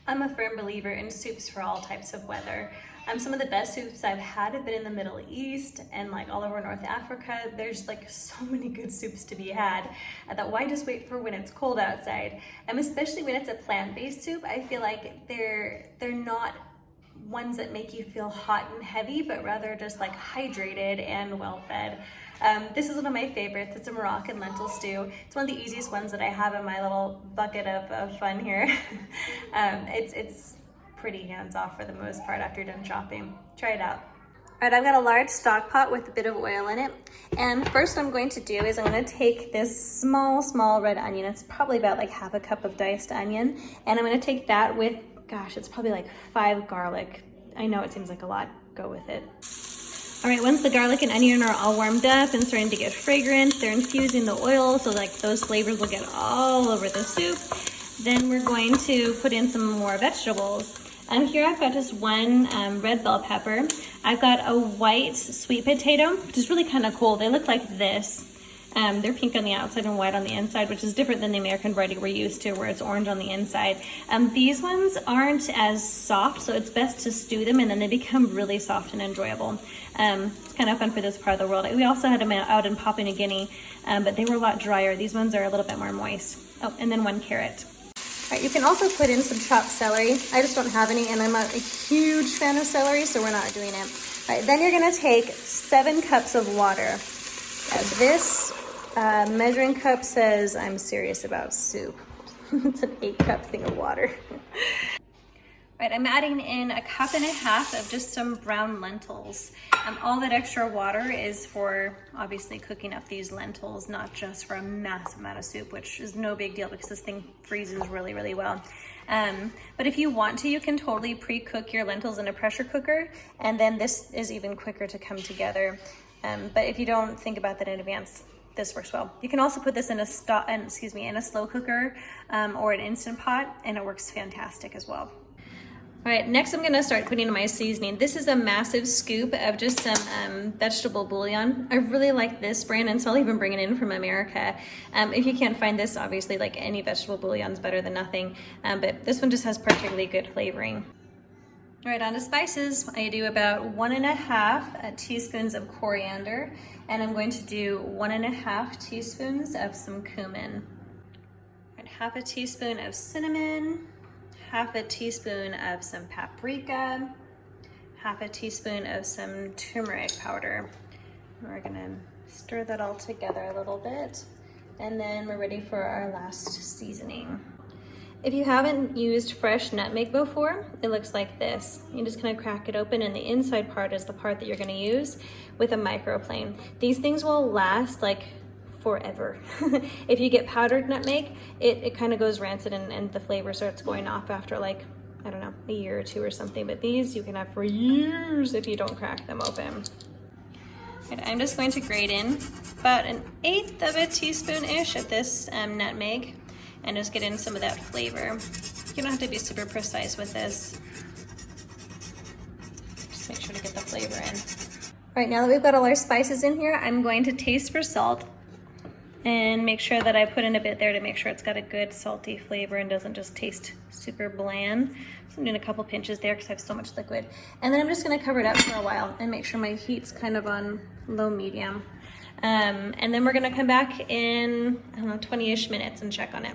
I'm a firm believer in soups for all types of weather. Some of the best soups I've had have been in the Middle East and like all over North Africa. There's like so many good soups to be had that why just wait for when it's cold outside? Especially when it's a plant-based soup, I feel like they're not ones that make you feel hot and heavy, but rather just like hydrated and well-fed. This is one of my favorites. It's a Moroccan lentil stew. It's one of the easiest ones that I have in my little bucket of fun here. It's pretty hands-off for the most part after you're done chopping. Try it out. All right, I've got a large stock pot with a bit of oil in it. And first what I'm going to do is I'm going to take this small red onion. It's probably about like half a cup of diced onion. And I'm going to take that with, gosh, it's probably like 5 garlic. I know it seems like a lot. Go with it. All right, once the garlic and onion are all warmed up and starting to get fragrant, they're infusing the oil so like those flavors will get all over the soup. Then we're going to put in some more vegetables. Here I've got just one red bell pepper. I've got a white sweet potato, which is really kind of cool. They look like this. They're pink on the outside and white on the inside, which is different than the American variety we're used to, where it's orange on the inside. These ones aren't as soft, so it's best to stew them and then they become really soft and enjoyable. It's kind of fun for this part of the world. We also had them out in Papua New Guinea, but they were a lot drier. These ones are a little bit more moist. Oh, and then 1 carrot. All right, you can also put in some chopped celery. I just don't have any, and I'm not a huge fan of celery, so we're not doing it. All right, then you're gonna take 7 cups of water. This measuring cup says I'm serious about soup. It's an 8-cup thing of water. All right, I'm adding in 1.5 cups of just some brown lentils. All that extra water is for obviously cooking up these lentils, not just for a massive amount of soup, which is no big deal because this thing freezes really well. But if you want to, you can totally pre-cook your lentils in a pressure cooker, and then this is even quicker to come together. But if you don't think about that in advance, this works well. You can also put this in a slow cooker or an Instant Pot, and it works fantastic as well. All right, next I'm gonna start putting in my seasoning. This is a massive scoop of just some vegetable bouillon. I really like this brand, and so I'll even bring it in from America. If you can't find this, obviously like any vegetable bouillon is better than nothing, but this one just has particularly good flavoring. All right, on to spices. I do about 1.5 teaspoons of coriander, and I'm going to do 1.5 teaspoons of some cumin. All right, 1/2 teaspoon of cinnamon, 1/2 teaspoon of some paprika, 1/2 teaspoon of some turmeric powder. We're gonna stir that all together a little bit, and then we're ready for our last seasoning. If you haven't used fresh nutmeg before, it looks like this. You just kind of crack it open, and the inside part is the part that you're gonna use with a microplane. These things will last like forever. If you get powdered nutmeg, it kind of goes rancid and the flavor starts going off after like, I don't know, a year or 2 or something. But these you can have for years if you don't crack them open. And I'm just going to grate in about 1/8 teaspoon-ish of this nutmeg, and just get in some of that flavor. You don't have to be super precise with this. Just make sure to get the flavor in. All right, now that we've got all our spices in here, I'm going to taste for salt and make sure that I put in a bit there to make sure it's got a good salty flavor and doesn't just taste super bland. So I'm doing a couple pinches there because I have so much liquid. And then I'm just gonna cover it up for a while and make sure my heat's kind of on low medium. And then we're gonna come back in, I don't know, 20-ish minutes and check on it.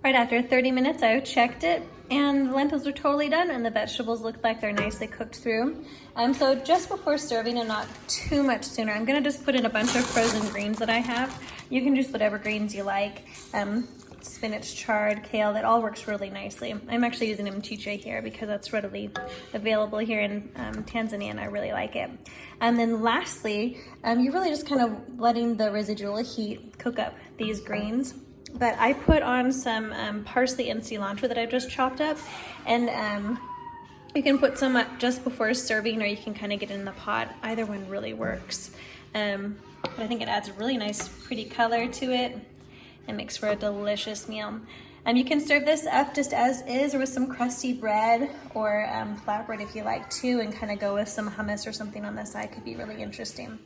Right after 30 minutes, I've checked it, and the lentils are totally done, and the vegetables look like they're nicely cooked through. So just before serving, and not too much sooner, I'm gonna just put in a bunch of frozen greens that I have. You can use whatever greens you like. Spinach, chard, kale, that all works really nicely. I'm actually using mchicha here because that's readily available here in Tanzania, and I really like it. And then lastly, you're really just kind of letting the residual heat cook up these greens. But I put on some parsley and cilantro that I've just chopped up, and you can put some just before serving, or you can kind of get it in the pot. Either one really works. But I think it adds a really nice, pretty color to it and makes for a delicious meal. You can serve this up just as is, or with some crusty bread or flatbread if you like to, and kind of go with some hummus or something on the side. Could be really interesting.